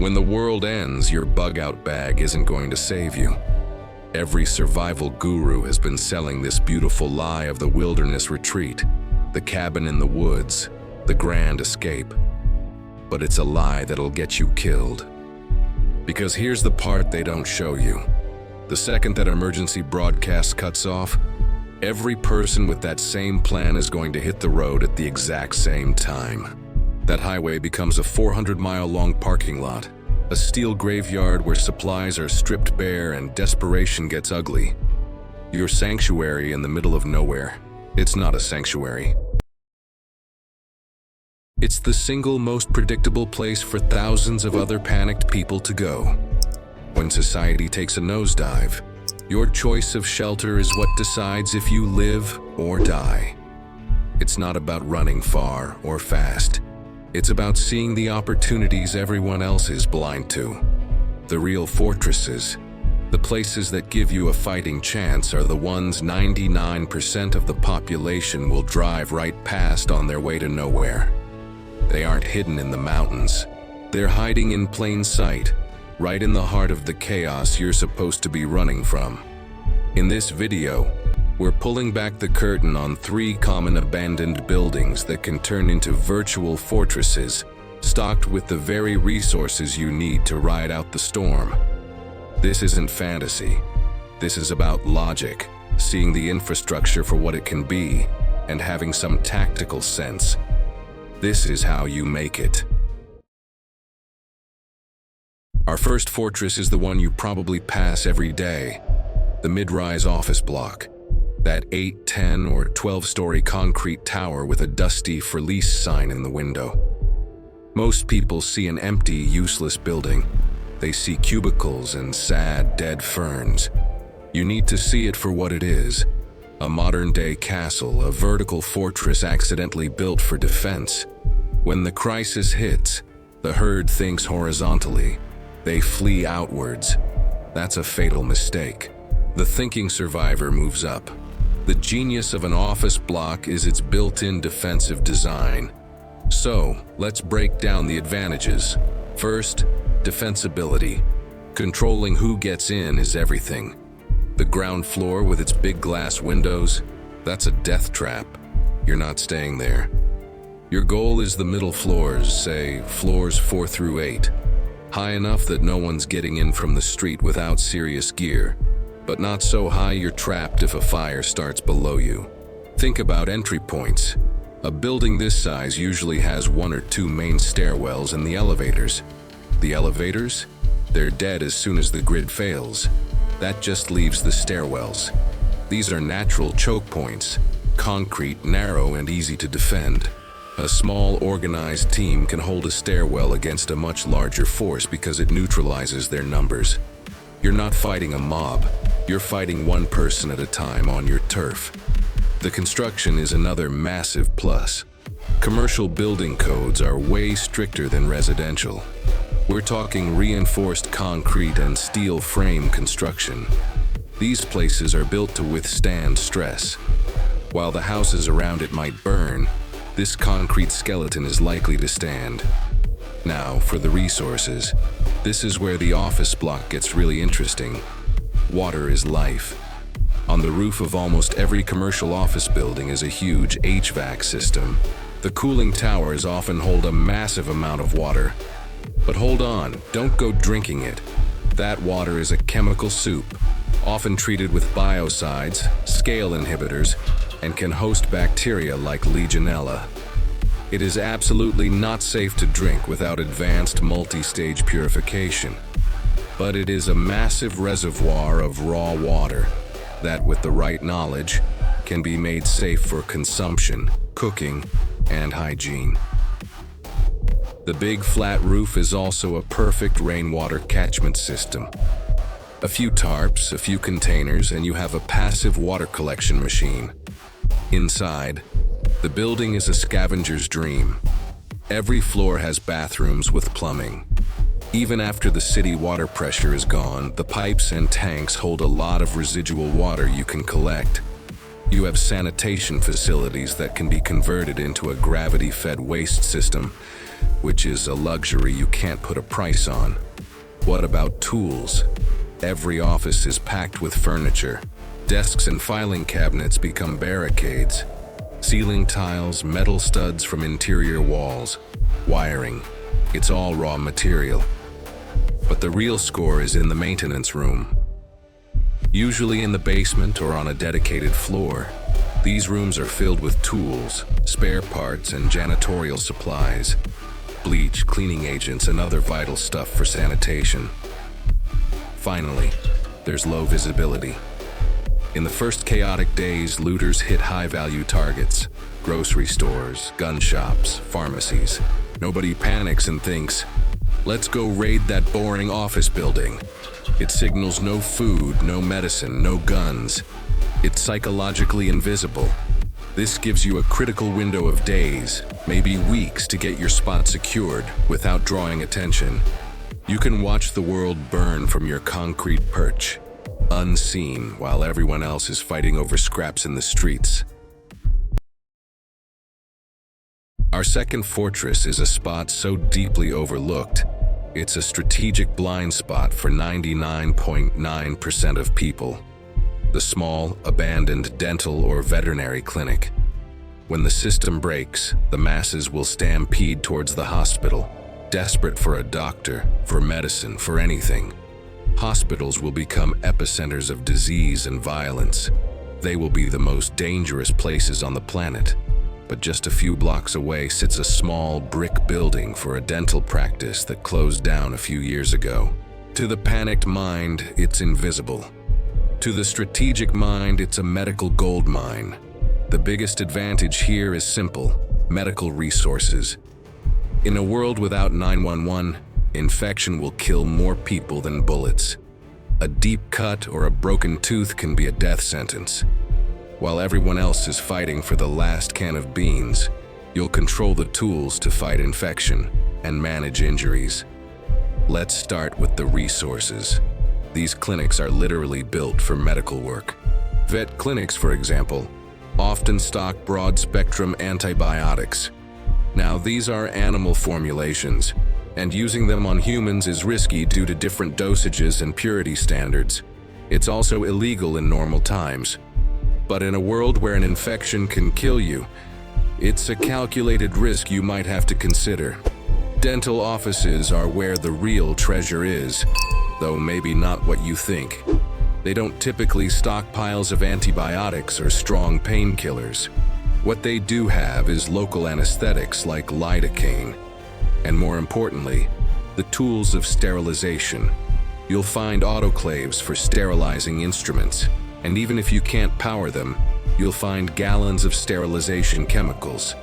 When the world ends, your bug-out bag isn't going to save you. Every survival guru has been selling this beautiful lie of the wilderness retreat, the cabin in the woods, the grand escape. But it's a lie that'll get you killed. Because here's the part they don't show you. The second that emergency broadcast cuts off, every person with that same plan is going to hit the road at the exact same time. That highway becomes a 400-mile-long parking lot, a steel graveyard where supplies are stripped bare and desperation gets ugly. Your sanctuary in the middle of nowhere. It's not a sanctuary. It's the single most predictable place for thousands of other panicked people to go. When society takes a nosedive, your choice of shelter is what decides if you live or die. It's not about running far or fast. It's about seeing the opportunities everyone else is blind to. The real fortresses, the places that give you a fighting chance, are the ones 99% of the population will drive right past on their way to nowhere. They aren't hidden in the mountains. They're hiding in plain sight, right in the heart of the chaos you're supposed to be running from. In this video, we're pulling back the curtain on 3 common abandoned buildings that can turn into virtual fortresses, stocked with the very resources you need to ride out the storm. This isn't fantasy. This is about logic, seeing the infrastructure for what it can be, and having some tactical sense. This is how you make it. Our first fortress is the one you probably pass every day, the mid-rise office block. That 8, 10, or 12-story concrete tower with a dusty "for lease" sign in the window. Most people see an empty, useless building. They see cubicles and sad, dead ferns. You need to see it for what it is. A modern-day castle, a vertical fortress accidentally built for defense. When the crisis hits, the herd thinks horizontally. They flee outwards. That's a fatal mistake. The thinking survivor moves up. The genius of an office block is its built-in defensive design. So, let's break down the advantages. First, defensibility. Controlling who gets in is everything. The ground floor with its big glass windows, that's a death trap. You're not staying there. Your goal is the middle floors, say floors 4 through 8. High enough that no one's getting in from the street without serious gear, but not so high you're trapped if a fire starts below you. Think about entry points. A building this size usually has 1 or 2 main stairwells and the elevators. The elevators? They're dead as soon as the grid fails. That just leaves the stairwells. These are natural choke points, concrete, narrow, and easy to defend. A small, organized team can hold a stairwell against a much larger force because it neutralizes their numbers. You're not fighting a mob. You're fighting one person at a time on your turf. The construction is another massive plus. Commercial building codes are way stricter than residential. We're talking reinforced concrete and steel frame construction. These places are built to withstand stress. While the houses around it might burn, this concrete skeleton is likely to stand. Now, for the resources. This is where the office block gets really interesting. Water is life. On the roof of almost every commercial office building is a huge HVAC system. The cooling towers often hold a massive amount of water. But hold on, don't go drinking it. That water is a chemical soup, often treated with biocides, scale inhibitors, and can host bacteria like Legionella. It is absolutely not safe to drink without advanced multi-stage purification. But it is a massive reservoir of raw water that, with the right knowledge, can be made safe for consumption, cooking, and hygiene. The big flat roof is also a perfect rainwater catchment system. A few tarps, a few containers, and you have a passive water collection machine. Inside, the building is a scavenger's dream. Every floor has bathrooms with plumbing. Even after the city water pressure is gone, the pipes and tanks hold a lot of residual water you can collect. You have sanitation facilities that can be converted into a gravity-fed waste system, which is a luxury you can't put a price on. What about tools? Every office is packed with furniture. Desks and filing cabinets become barricades. Ceiling tiles, metal studs from interior walls, wiring. It's all raw material. But the real score is in the maintenance room. Usually in the basement or on a dedicated floor. These rooms are filled with tools, spare parts, and janitorial supplies. Bleach, cleaning agents, and other vital stuff for sanitation. Finally, there's low visibility. In the first chaotic days, looters hit high-value targets. Grocery stores, gun shops, pharmacies. Nobody panics and thinks, let's go raid that boring office building. It signals no food, no medicine, no guns. It's psychologically invisible. This gives you a critical window of days, maybe weeks, to get your spot secured without drawing attention. You can watch the world burn from your concrete perch, unseen, while everyone else is fighting over scraps in the streets. Our second fortress is a spot so deeply overlooked, it's a strategic blind spot for 99.9% of people. The small, abandoned dental or veterinary clinic. When the system breaks, the masses will stampede towards the hospital, desperate for a doctor, for medicine, for anything. Hospitals will become epicenters of disease and violence. They will be the most dangerous places on the planet. But just a few blocks away sits a small brick building for a dental practice that closed down a few years ago. To the panicked mind, it's invisible. To the strategic mind, it's a medical gold mine. The biggest advantage here is simple: medical resources. In a world without 911, infection will kill more people than bullets. A deep cut or a broken tooth can be a death sentence. While everyone else is fighting for the last can of beans, you'll control the tools to fight infection and manage injuries. Let's start with the resources. These clinics are literally built for medical work. Vet clinics, for example, often stock broad-spectrum antibiotics. Now, these are animal formulations, and using them on humans is risky due to different dosages and purity standards. It's also illegal in normal times. But in a world where an infection can kill you, it's a calculated risk you might have to consider. Dental offices are where the real treasure is, though maybe not what you think. They don't typically stock piles of antibiotics or strong painkillers. What they do have is local anesthetics like lidocaine, and more importantly, the tools of sterilization. You'll find autoclaves for sterilizing instruments, and even if you can't power them, you'll find gallons of sterilization chemicals.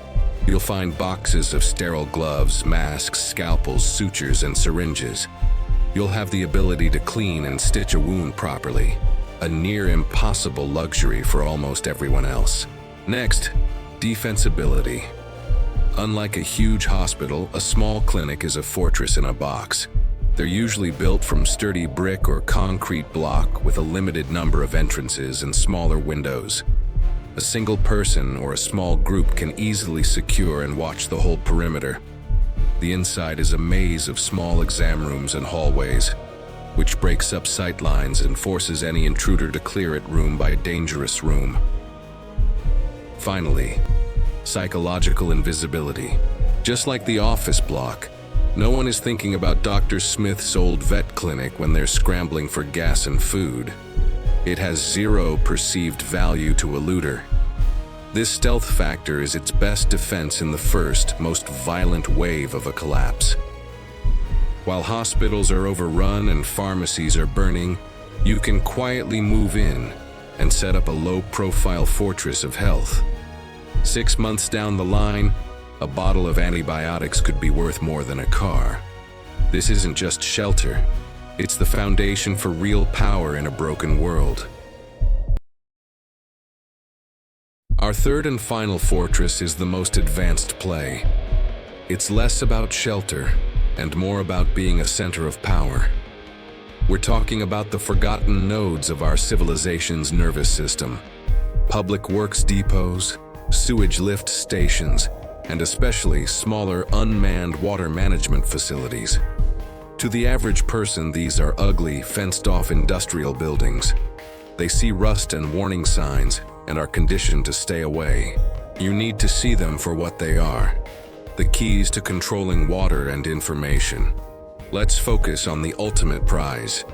You'll find boxes of sterile gloves, masks, scalpels, sutures, and syringes. You'll have the ability to clean and stitch a wound properly, a near impossible luxury for almost everyone else. Next, defensibility. Unlike a huge hospital, a small clinic is a fortress in a box. They're usually built from sturdy brick or concrete block with a limited number of entrances and smaller windows. A single person or a small group can easily secure and watch the whole perimeter. The inside is a maze of small exam rooms and hallways, which breaks up sight lines and forces any intruder to clear it room by dangerous room. Finally, psychological invisibility. Just like the office block, no one is thinking about Dr. Smith's old vet clinic when they're scrambling for gas and food. It has zero perceived value to a looter. This stealth factor is its best defense in the first, most violent wave of a collapse. While hospitals are overrun and pharmacies are burning, you can quietly move in and set up a low-profile fortress of health. 6 months down the line, a bottle of antibiotics could be worth more than a car. This isn't just shelter, it's the foundation for real power in a broken world. Our third and final fortress is the most advanced play. It's less about shelter and more about being a center of power. We're talking about the forgotten nodes of our civilization's nervous system. Public works depots, sewage lift stations, and especially smaller unmanned water management facilities. To the average person, these are ugly, fenced-off industrial buildings. They see rust and warning signs and are conditioned to stay away. You need to see them for what they are: the keys to controlling water and information. Let's focus on the ultimate prize: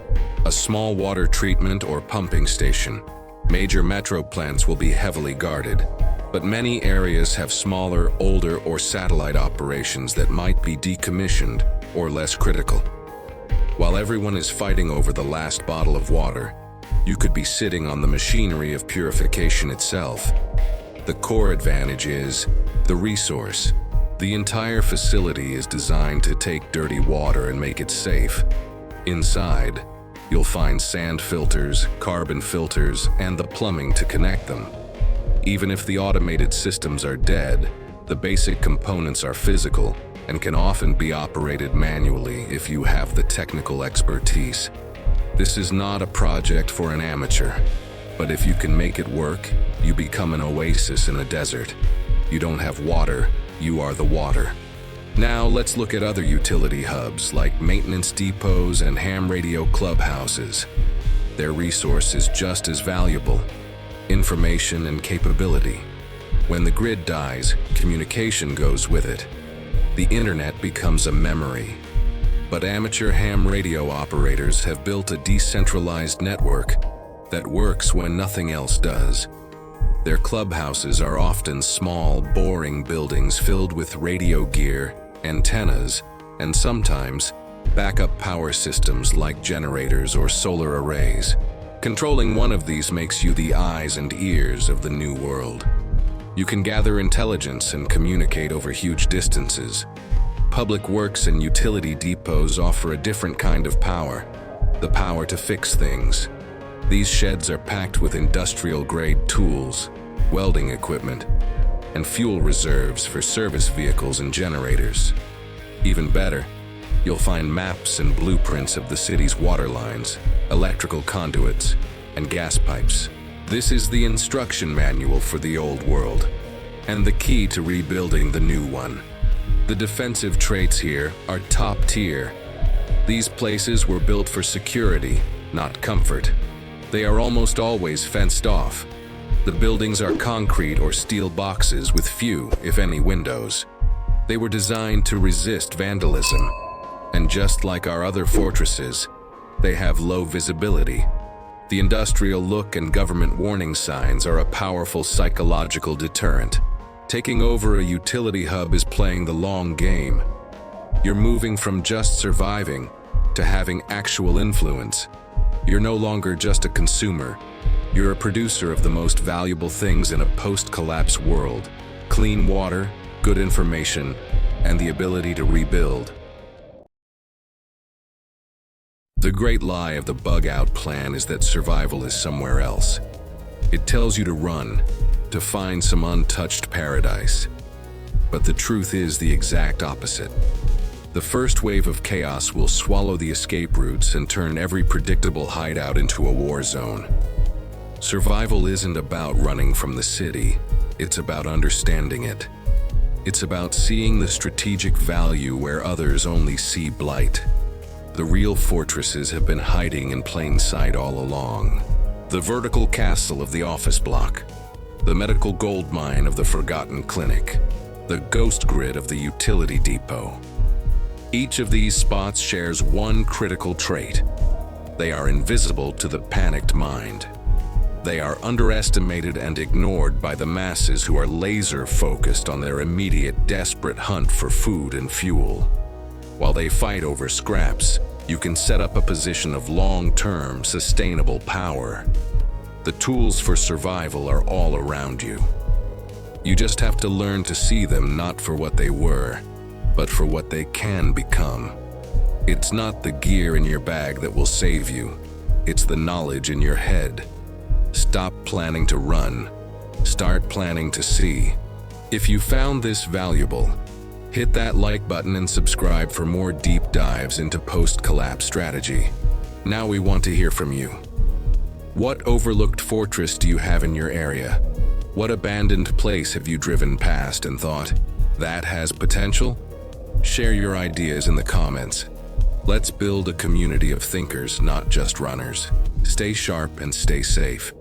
a small water treatment or pumping station. Major metro plants will be heavily guarded, but many areas have smaller, older, or satellite operations that might be decommissioned or less critical. While everyone is fighting over the last bottle of water, you could be sitting on the machinery of purification itself. The core advantage is the resource. The entire facility is designed to take dirty water and make it safe. Inside, you'll find sand filters, carbon filters, and the plumbing to connect them. Even if the automated systems are dead, the basic components are physical and can often be operated manually if you have the technical expertise. This is not a project for an amateur, but if you can make it work, you become an oasis in a desert. You don't have water, you are the water. Now let's look at other utility hubs like maintenance depots and ham radio clubhouses. Their resource is just as valuable: information and capability. When the grid dies, communication goes with it. The internet becomes a memory. But amateur ham radio operators have built a decentralized network that works when nothing else does. Their clubhouses are often small, boring buildings filled with radio gear, antennas, and sometimes backup power systems like generators or solar arrays. Controlling one of these makes you the eyes and ears of the new world. You can gather intelligence and communicate over huge distances. Public works and utility depots offer a different kind of power: the power to fix things. These sheds are packed with industrial-grade tools, welding equipment, and fuel reserves for service vehicles and generators. Even better, you'll find maps and blueprints of the city's water lines, electrical conduits, and gas pipes. This is the instruction manual for the old world, and the key to rebuilding the new one. The defensive traits here are top tier. These places were built for security, not comfort. They are almost always fenced off. The buildings are concrete or steel boxes with few, if any, windows. They were designed to resist vandalism, and just like our other fortresses, they have low visibility. The industrial look and government warning signs are a powerful psychological deterrent. Taking over a utility hub is playing the long game. You're moving from just surviving to having actual influence. You're no longer just a consumer. You're a producer of the most valuable things in a post-collapse world: clean water, good information, and the ability to rebuild. The great lie of the bug-out plan is that survival is somewhere else. It tells you to run, to find some untouched paradise. But the truth is the exact opposite. The first wave of chaos will swallow the escape routes and turn every predictable hideout into a war zone. Survival isn't about running from the city, it's about understanding it. It's about seeing the strategic value where others only see blight. The real fortresses have been hiding in plain sight all along. The vertical castle of the office block, the medical gold mine of the forgotten clinic, the ghost grid of the utility depot. Each of these spots shares one critical trait: they are invisible to the panicked mind. They are underestimated and ignored by the masses who are laser-focused on their immediate, desperate hunt for food and fuel. While they fight over scraps, you can set up a position of long-term, sustainable power. The tools for survival are all around you. You just have to learn to see them not for what they were, but for what they can become. It's not the gear in your bag that will save you. It's the knowledge in your head. Stop planning to run. Start planning to see. If you found this valuable, hit that like button and subscribe for more deep dives into post-collapse strategy. Now we want to hear from you. What overlooked fortress do you have in your area? What abandoned place have you driven past and thought, That has potential? Share your ideas in the comments. Let's build a community of thinkers, not just runners. Stay sharp and stay safe.